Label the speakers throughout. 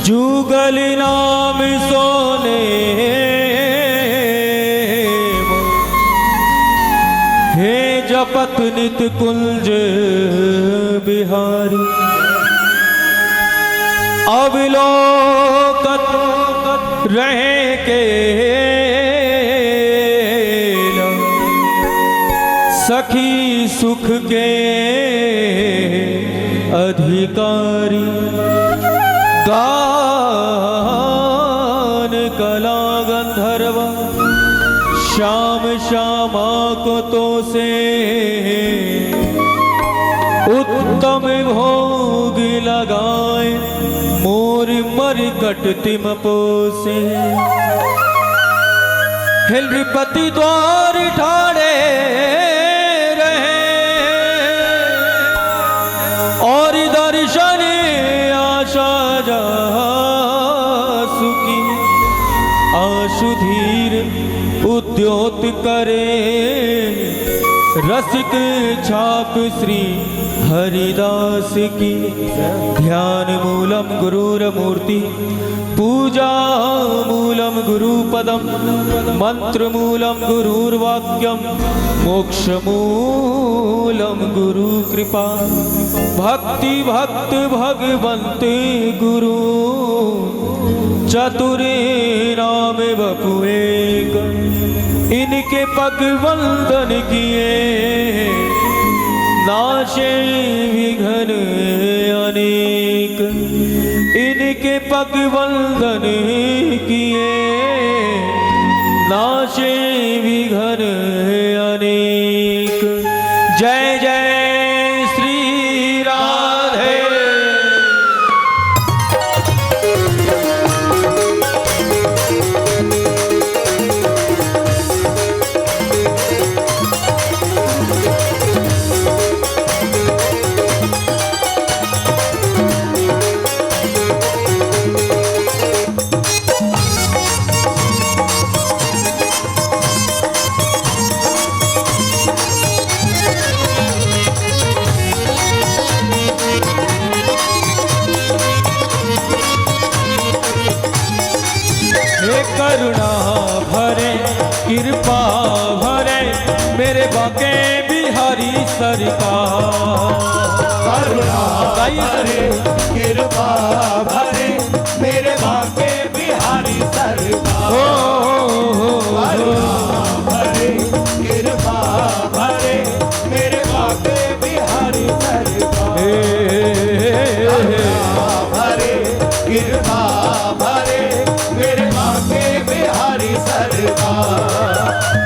Speaker 1: जुगल नाम सोने हे जपत नित कुंज बिहारी। अवलोकत रहे के सखी सुख के अधिकारी। गान कला गंधर्व श्याम श्यामा को तो से उत्तम भोग लगाए मोर मरकट तिम पोसे। हिलपति द्वार ठाड़े रहे और दर्शन आशा जा सुखी। आशुधीर उद्योत करे रसिक छाप श्री हरिदास की। ध्यान मूलम गुरुर मूर्ति पूजा मूलम गुरुपदम मंत्र मूलम गुरुर्वाक्यम मोक्ष मूलम गुरु कृपा। भक्ति भक्त भगवंत गुरु चतुरे नाम बपु एक। इनके पग वंदन किए नाशे विघ्न अनेक। इनके पग वंदन किए नाशे विघ्न अनेक। जय जय श्री राधे। करुणा भरे कृपा भरे मेरे बाके बिहारी सरकार।
Speaker 2: करुणा भरे कृपा भरे मेरे बाके बिहारी सरकार। करुणा भरे कृपा भरे मेरे बाके बिहारी सरकार। भरे कृपा भरे मेरे बाके बिहारी सरकार।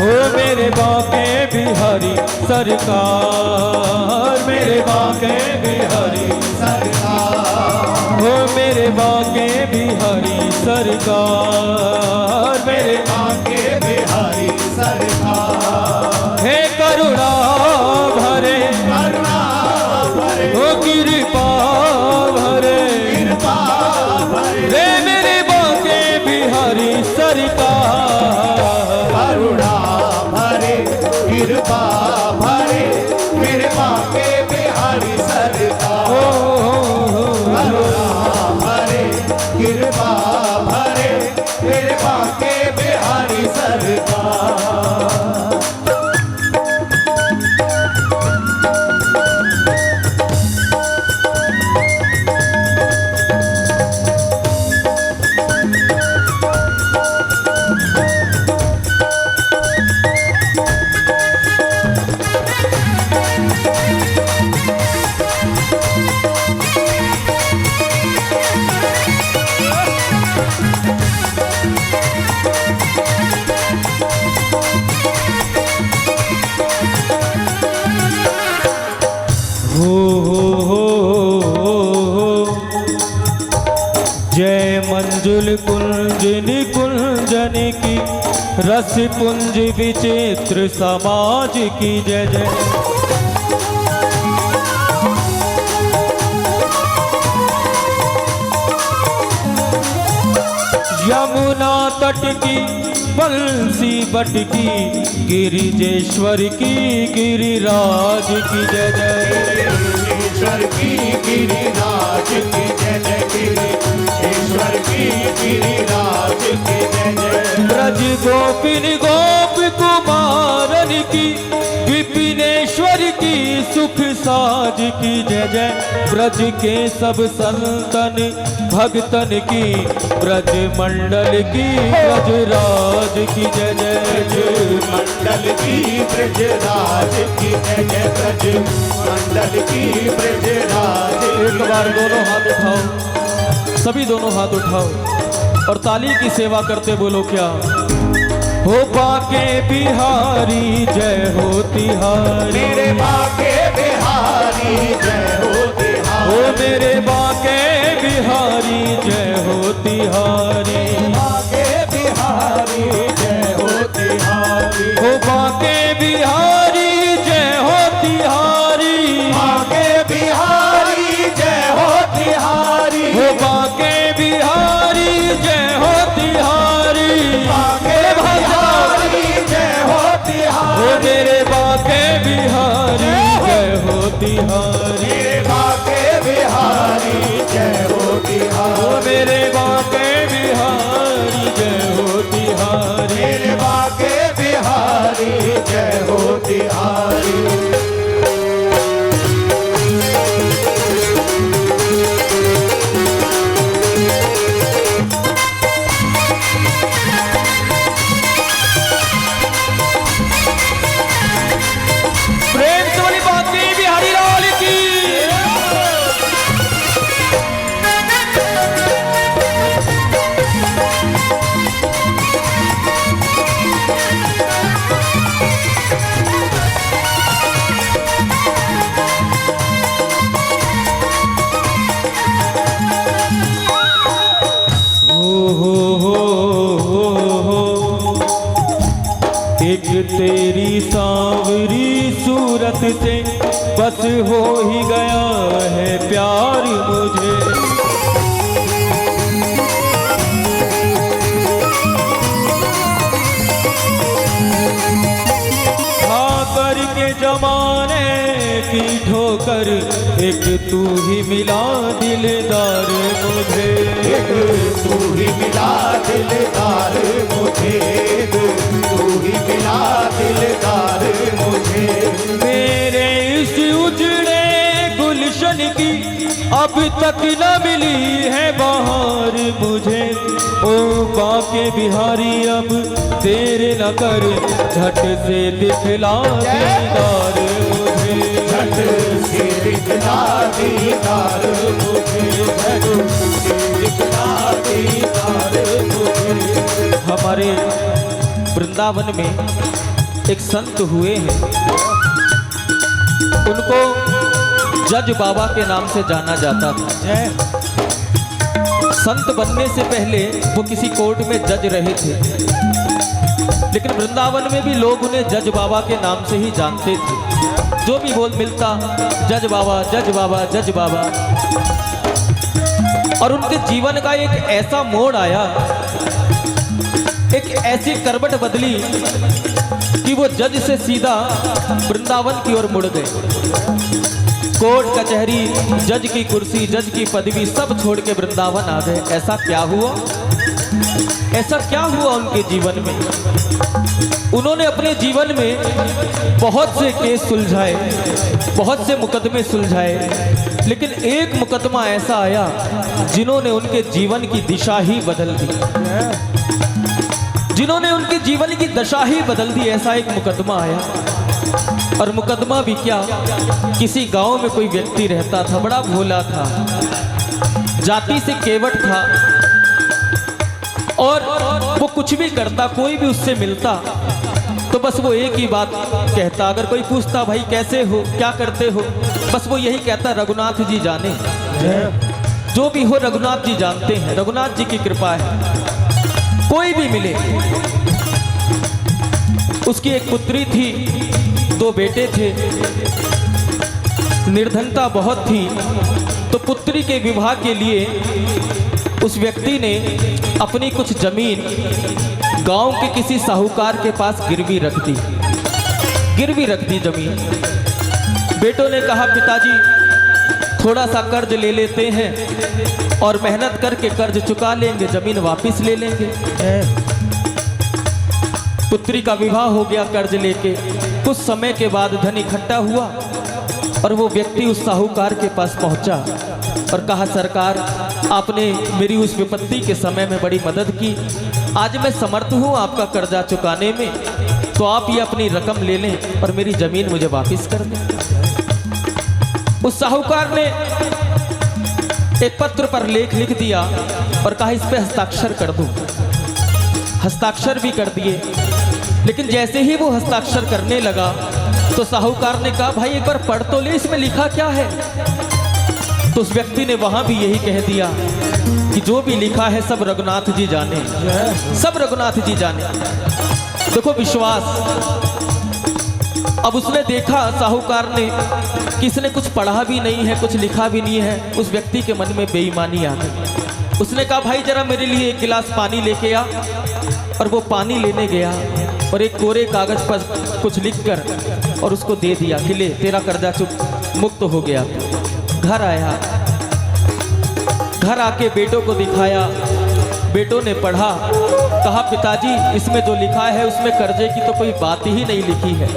Speaker 1: ओ मेरे बाके बिहारी सरकार। मेरे बाके बिहारी
Speaker 2: सरकार।
Speaker 1: ओ मेरे बाके बिहारी सरकार। मेरे
Speaker 2: बाके बिहारी सरकार।
Speaker 1: हे करुणा भरे
Speaker 2: करुणा भरे
Speaker 1: ओ कृपा भरे
Speaker 2: कृपा भरे
Speaker 1: रे मेरे बाके बिहारी सरकार।
Speaker 2: करुणा भरे कृपा भरे मेरे बाके बिहारी सरकार। करुणा भरे कृपा भरे मेरे बाके बिहारी सरकार।
Speaker 1: जय मंजुल कुंज निकुंजन की रस पुंज विचित्र समाज की जय जय। यमुना तट की बंसी बट की गिरिजेश्वर की गिरिराज की जय जय।
Speaker 2: गिरिजेश्वर की गिरिराज की जय जय। गिरिजेश्वर
Speaker 1: गोपिन गोप कुमारन की विपिनेश्वर की सुख साज की जय जय। ब्रज के सब संतन भक्तन की ब्रज मंडल की ब्रजराज की जय जय।
Speaker 2: मंडल की ब्रजराज की जय जय। ब्रज मंडल की ब्रजराज।
Speaker 1: एक बार दोनों हाथ उठाओ, सभी दोनों हाथ उठाओ और ताली की सेवा करते बोलो क्या। हो बाके बिहारी जय हो तिहारी।
Speaker 2: मेरे बाके बिहारी जय हो तिहारी।
Speaker 1: हो मेरे बाके बिहारी जय हो तिहारी।
Speaker 2: बाके बिहारी जय हो तिहारी।
Speaker 1: हो बाके बिहारी जय हो तिहारी।
Speaker 2: बाके बिहारी जय हो तिहारी।
Speaker 1: हो बाके बिहारी जय हो तिहारी।
Speaker 2: बाके बिहारी जय हो तिहारी।
Speaker 1: हो मेरे बाके बिहारी जय हो तिहारी।
Speaker 2: मेरे बाके बिहारी जय हो तिहारी।
Speaker 1: हो मेरे बाके बिहारी जय हो तिहारी।
Speaker 2: मेरे बाके बिहारी जय हो तिहारी।
Speaker 1: प्रेम से बोली बाके बिहारी लाल की। हो एक तेरी सांवरी सूरत से बस हो ही गया है प्यार मुझे। खा करके जमाने की ठोकर एक तू ही मिला दिलदार मुझे।
Speaker 2: एक तू ही मिला दिलदार मुझे। एक तू ही मिला दिलदार मुझे।
Speaker 1: मेरे इस उजड़े गुलशन की अब तक न मिली है बहार मुझे। ओ बाके बिहारी अब तेरे न कर झट से दिखला दीदार मुझे।
Speaker 2: झट से दिखला दीदार मुझे। झट से दिखला दीदार मुझे।
Speaker 1: हमारे वृंदावन में एक संत हुए हैं, उनको जज बाबा के नाम से जाना जाता था। संत बनने से पहले वो किसी कोर्ट में जज रहे थे, लेकिन वृंदावन में भी लोग उन्हें जज बाबा के नाम से ही जानते थे। जो भी बोल मिलता जज बाबा जज बाबा जज बाबा। और उनके जीवन का एक ऐसा मोड़ आया, एक ऐसी करवट बदली कि वो जज से सीधा वृंदावन की ओर मुड़ गए। कोर्ट कचहरी, जज की कुर्सी, जज की पदवी सब छोड़ के वृंदावन आ गए। ऐसा क्या हुआ? ऐसा क्या हुआ उनके जीवन में? उन्होंने अपने जीवन में बहुत से केस सुलझाए, बहुत से मुकदमे सुलझाए, लेकिन एक मुकदमा ऐसा आया जिन्होंने उनके जीवन की दिशा ही बदल दी। जिन्होंने उनके जीवन की दशा ही बदल दी। ऐसा एक मुकदमा आया, और मुकदमा भी क्या, किसी गांव में कोई व्यक्ति रहता था, बड़ा भोला था, जाति से केवट था, और वो कुछ भी करता, कोई भी उससे मिलता तो बस वो एक ही बात कहता। अगर कोई पूछता भाई कैसे हो, क्या करते हो, बस वो यही कहता रघुनाथ जी जाने। जो भी हो रघुनाथ जी जानते हैं, रघुनाथ जी की कृपा है। कोई भी मिले, उसकी एक पुत्री थी, 2 बेटे थे, निर्धनता बहुत थी, तो पुत्री के विवाह के लिए उस व्यक्ति ने अपनी कुछ जमीन गांव के किसी साहूकार के पास गिरवी रख दी। गिरवी रख दी जमीन। बेटों ने कहा पिताजी थोड़ा सा कर्ज ले लेते हैं और मेहनत करके कर्ज चुका लेंगे, जमीन वापस ले लेंगे। पुत्री का विवाह हो गया कर्ज लेके। कुछ समय के बाद धन इकट्ठा हुआ और वो व्यक्ति उस साहूकार के पास पहुंचा और कहा, सरकार आपने मेरी उस विपत्ति के समय में बड़ी मदद की, आज मैं समर्थ हूँ आपका कर्जा चुकाने में, तो आप ये अपनी रकम ले लें और मेरी जमीन मुझे वापस कर दें। उस साहूकार ने एक पत्र पर लेख लिख दिया और कहा, इस पे हस्ताक्षर कर दूं। हस्ताक्षर भी कर दिए, लेकिन जैसे ही वो हस्ताक्षर करने लगा तो साहूकार ने कहा, भाई एक बार पढ़ तो ले, इसमें लिखा क्या है। तो उस व्यक्ति ने वहां भी यही कह दिया कि जो भी लिखा है सब रघुनाथ जी जाने, सब रघुनाथ जी जाने। देखो विश्वास। अब उसने देखा साहूकार ने कि इसने कुछ पढ़ा भी नहीं है, कुछ लिखा भी नहीं है। उस व्यक्ति के मन में बेईमानी आ गई। उसने कहा, भाई जरा मेरे लिए एक गिलास पानी लेके आ। और वो पानी लेने गया और एक कोरे कागज पर कुछ लिखकर और उसको दे दिया कि ले, तेरा कर्जा मुक्त हो गया। घर आया, घर आके बेटों को दिखाया। बेटों ने पढ़ा, कहा, पिताजी इसमें जो लिखा है उसमें कर्जे की तो कोई बात ही नहीं लिखी है,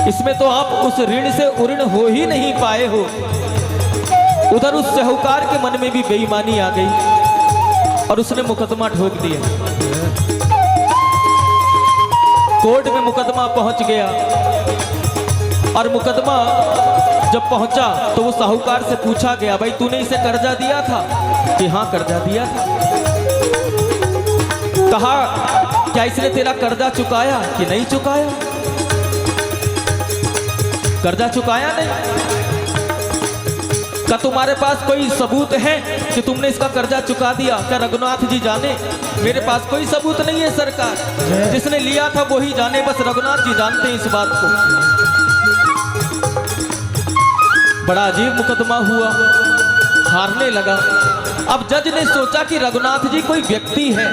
Speaker 1: इसमें तो आप उस ऋण से उऋण हो ही नहीं पाए हो। उधर उस साहूकार के मन में भी बेईमानी आ गई और उसने मुकदमा ठोक दिया। कोर्ट में मुकदमा पहुंच गया और मुकदमा जब पहुंचा तो वो साहूकार से पूछा गया, भाई तूने इसे कर्जा दिया था? कि हाँ कर्जा दिया था। कहा, क्या इसने तेरा कर्जा चुकाया? कि नहीं चुकाया। कर्जा चुकाया नहीं। क्या तुम्हारे पास कोई सबूत है कि तुमने इसका कर्जा चुका दिया? क्या रघुनाथ जी जाने? मेरे पास कोई सबूत नहीं है सरकार, जिसने लिया था वो ही जाने, बस रघुनाथ जी जानते हैं इस बात को। बड़ा अजीब मुकदमा हुआ, हारने लगा। अब जज ने सोचा कि रघुनाथ जी कोई व्यक्ति है,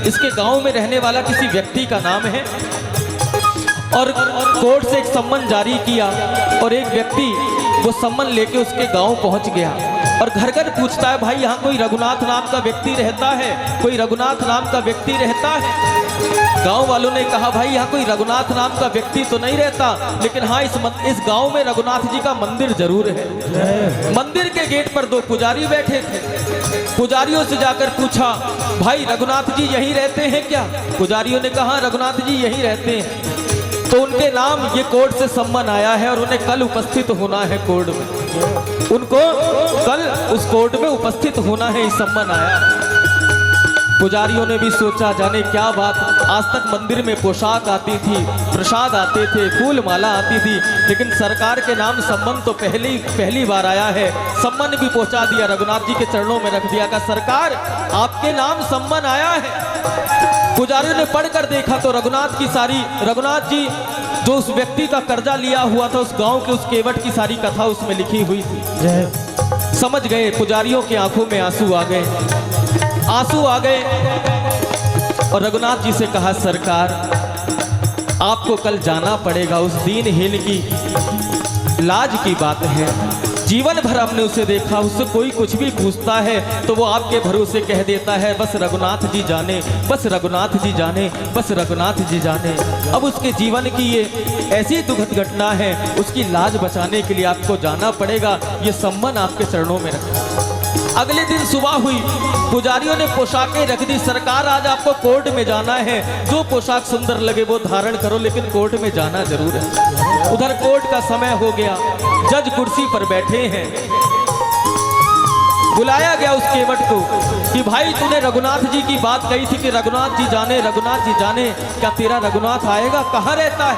Speaker 1: इसके गांव में रहने वाला किसी व्यक्ति का नाम है, और कोर्ट से एक सम्मन जारी किया और एक व्यक्ति वो सम्मन लेके उसके गांव पहुंच गया और घर घर पूछता है, भाई यहाँ कोई रघुनाथ नाम का व्यक्ति रहता है? कोई रघुनाथ नाम का व्यक्ति रहता है? गांव वालों ने कहा, भाई यहाँ कोई रघुनाथ नाम का व्यक्ति तो नहीं रहता, लेकिन हाँ इस गांव में रघुनाथ जी का मंदिर जरूर है। मंदिर के गेट पर दो पुजारी बैठे थे। पुजारियों से जाकर पूछा, भाई रघुनाथ जी यहीं रहते हैं क्या? पुजारियों ने कहा, रघुनाथ जी यहीं रहते हैं। तो उनके नाम ये कोर्ट से सम्मन आया है और उन्हें कल उपस्थित होना है कोर्ट में। उनको कल उस कोर्ट में उपस्थित होना है, इस सम्मन आया। पुजारियों ने भी सोचा, जाने क्या बात, आज तक मंदिर में पोशाक आती थी, प्रसाद आते थे, फूल माला आती थी, लेकिन सरकार के नाम सम्मन तो पहली बार आया है। सम्मन भी पहुंचा दिया, रघुनाथ जी के चरणों में रख दिया। का सरकार आपके नाम सम्मन आया है। पुजारियों ने पढ़कर देखा तो रघुनाथ जी जो उस व्यक्ति का कर्जा लिया हुआ था, उस गांव के उस केवट की सारी कथा उसमें लिखी हुई थी। समझ गए, पुजारियों की आंखों में आंसू आ गए और रघुनाथ जी से कहा, सरकार आपको कल जाना पड़ेगा। उस दीनहीन की लाज की बात है, जीवन भर हमने उसे देखा, उससे कोई कुछ भी पूछता है तो वो आपके भरोसे कह देता है, बस रघुनाथ जी जाने, बस रघुनाथ जी जाने, बस रघुनाथ जी जाने। अब उसके जीवन की ये ऐसी दुखद घटना है, उसकी लाज बचाने के लिए आपको जाना पड़ेगा। ये सम्मन आपके चरणों में रखा। अगले दिन सुबह हुई, पुजारियों ने पोशाकें रख दी। सरकार आज आपको कोर्ट में जाना है, जो पोशाक सुंदर लगे वो धारण करो, लेकिन कोर्ट में जाना जरूर है। उधर कोर्ट का समय हो गया, जज कुर्सी पर बैठे हैं। बुलाया गया उस केवट को कि भाई तूने रघुनाथ जी की बात कही थी कि रघुनाथ जी जाने, रघुनाथ जी जाने, क्या तेरा रघुनाथ आएगा? कहाँ रहता है?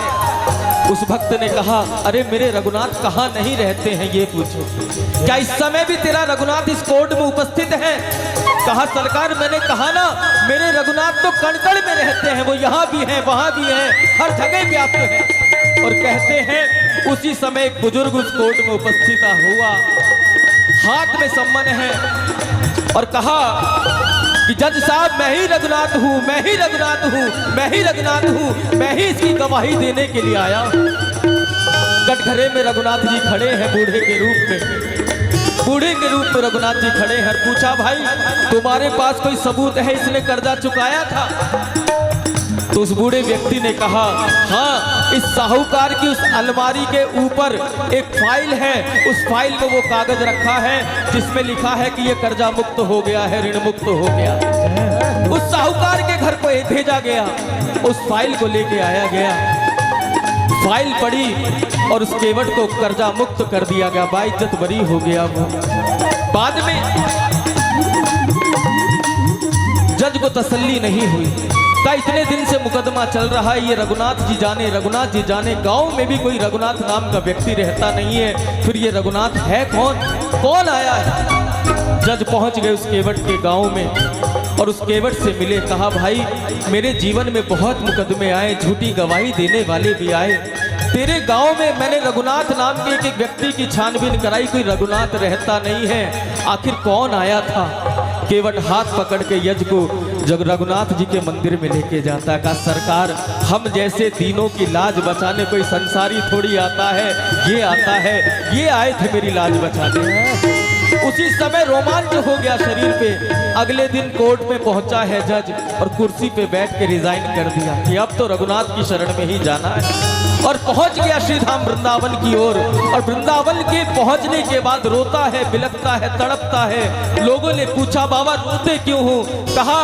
Speaker 1: उस भक्त ने कहा, अरे मेरे रघुनाथ कहाँ नहीं रहते हैं ये पूछो। क्या इस समय भी तेरा रघुनाथ इस कोर्ट में उपस्थित है? कहा, सरकार मैंने कहा ना, मेरे रघुनाथ तो कण-कण में रहते हैं, वो यहाँ भी हैं, वहाँ भी हैं, हर जगह व्याप्त हैं। और कहते हैं उसी समय एक बुजुर्ग उस कोर्ट में उपस्थित हुआ, हाथ में सम्मन है और कहा कि जज साहब मैं ही रघुनाथ हूँ, मैं ही रघुनाथ हूँ, मैं ही रघुनाथ हूँ, मैं ही इसकी गवाही देने के लिए आया हूँ। कटघरे में रघुनाथ जी खड़े हैं बूढ़े के रूप में रघुनाथ जी खड़े हैं। पूछा, भाई तुम्हारे पास कोई सबूत है इसने कर्जा चुकाया था? तो उस बूढ़े व्यक्ति ने कहा, हाँ, इस साहूकार की उस अलमारी के ऊपर एक फाइल है, उस फाइल को वो कागज रखा है जिसमें लिखा है कि ये कर्जा मुक्त हो गया है, ऋण मुक्त हो गया। उस साहूकार के घर को भेजा गया, उस फाइल को लेके आया गया, फाइल पड़ी और उस केवट को कर्जा मुक्त कर दिया गया, बाइज्जत बरी हो गया वो। बाद में जज को तसल्ली नहीं हुई, का इतने दिन से मुकदमा चल रहा है, ये रघुनाथ जी जाने, रघुनाथ जी जाने, गांव में भी कोई रघुनाथ नाम का व्यक्ति रहता नहीं है, फिर ये रघुनाथ है कौन, कौन आया है। जज पहुंच गए उस केवट के गांव में और उस केवट से मिले, कहा भाई मेरे जीवन में बहुत मुकदमे आए, झूठी गवाही देने वाले भी आए, तेरे गांव में मैंने रघुनाथ नाम के एक व्यक्ति की छानबीन कराई, कोई रघुनाथ रहता नहीं है, आखिर कौन आया था। केवट हाथ पकड़ के यज को जब रघुनाथ जी के मंदिर में लेके जाता, का सरकार हम जैसे दीनों की लाज बचाने कोई संसारी थोड़ी आता है, ये आता है, ये आए थे मेरी लाज बचाने। उसी समय रोमांच हो गया शरीर पे। अगले दिन कोर्ट में पहुंचा है जज और कुर्सी पे बैठ के रिजाइन कर दिया कि अब तो रघुनाथ की शरण में ही जाना है, और पहुंच गया श्रीधाम वृंदावन की ओर। और वृंदावन के पहुंचने के बाद रोता है, बिलखता है, तड़पता है। लोगों ने पूछा बाबा रोते क्यों हो, कहा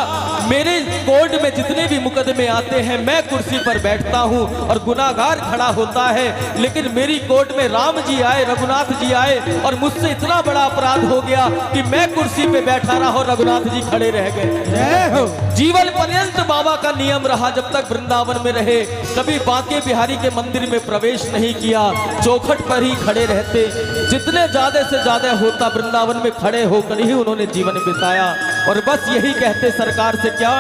Speaker 1: मेरे कोर्ट में जितने भी मुकदमे आते हैं मैं कुर्सी पर बैठता हूं और गुनाहगार खड़ा होता है, लेकिन मेरी कोर्ट में राम जी आए, रघुनाथ जी आए और मुझसे इतना बड़ा अपराध हो गया कि मैं कुर्सी पे बैठा रहा और रघुनाथ जी खड़े रह गए। जीवन पर्यंत बाबा का नियम रहा, जब तक वृंदावन में रहे कभी बांके बिहारी के मंदिर में प्रवेश नहीं किया, चौखट पर ही खड़े रहते, जितने ज्यादा से ज्यादा होता वृंदावन में खड़े होकर ही उन्होंने जीवन बिताया। और बस यही कहते सरकार से, क्या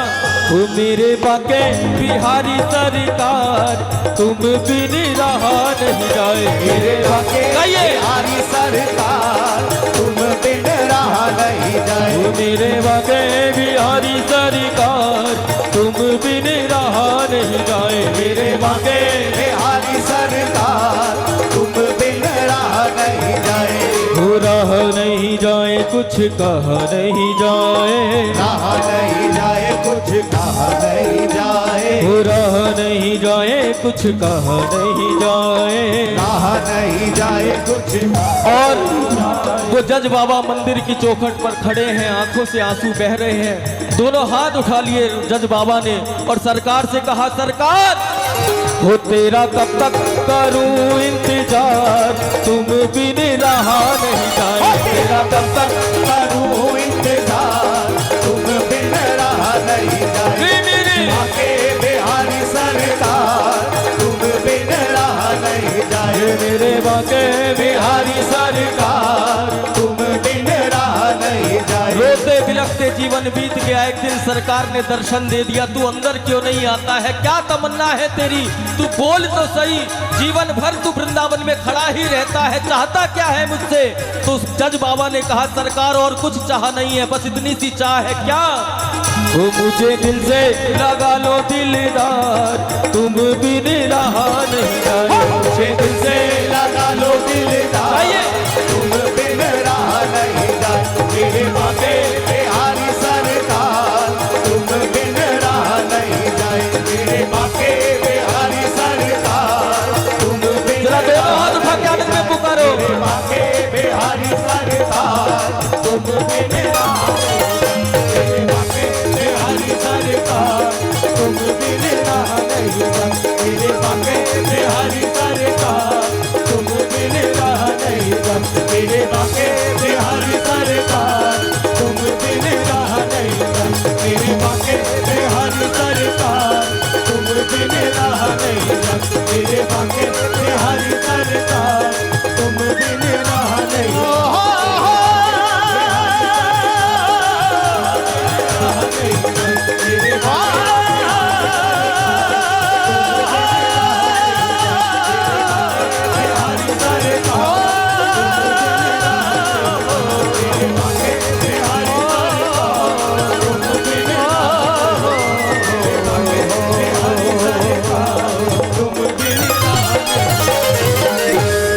Speaker 1: ओ मेरे बांके बिहारी सरकार तुम बिन रहा नहीं जाए,
Speaker 2: मेरे बांके बिहारी सरकार तुम बिन रहा नहीं जाए,
Speaker 1: ओ मेरे बांके बिहारी सरकार तुम बिन रहा नहीं जाए,
Speaker 2: मेरे बांके बिहारी सरकार तुम बिन रहा नहीं जाए,
Speaker 1: हो रहा नहीं जाए कुछ कहा नहीं जाए,
Speaker 2: रहा नहीं जाए कुछ कहा नहीं जाए,
Speaker 1: हो रहा नहीं जाए कुछ कहा नहीं जाए,
Speaker 2: रहा नहीं जाए कुछ।
Speaker 1: और वो जज बाबा मंदिर की चौखट पर खड़े हैं, आंखों से आंसू बह रहे हैं, दोनों हाथ उठा लिए जज बाबा ने और सरकार से कहा, सरकार हो तेरा कब तक करूं इंतजार, तुम बिन रहा नहीं जाए,
Speaker 2: तेरा कब तक करूं इंतजार, तुम बिन रहा नहीं जाए,
Speaker 1: मेरे
Speaker 2: बांके बिहारी सरकार तुम बिन रहा नहीं जाए,
Speaker 1: मेरे बांके
Speaker 2: बिहारी सरकार तुम बिन रहा नहीं जाए।
Speaker 1: रोते बिलखते जीवन बीत गया, एक दिन सरकार ने दर्शन दे दिया, तू अंदर क्यों नहीं आता है, क्या तमन्ना है तेरी, तू बोल तो सही, जीवन भर तू वृंदावन में खड़ा ही रहता है, चाहता क्या है मुझसे। तो जज बाबा ने कहा, सरकार और कुछ चाह नहीं है, बस इतनी सी चाह है, क्या वो मुझे दिल से लगा लो दिलदार, तुम बिन रहा नहीं जाए,
Speaker 2: मुझे दिल से लगा लो दिलदार, तुम बिन रहा नहीं जाए, मेरे बांके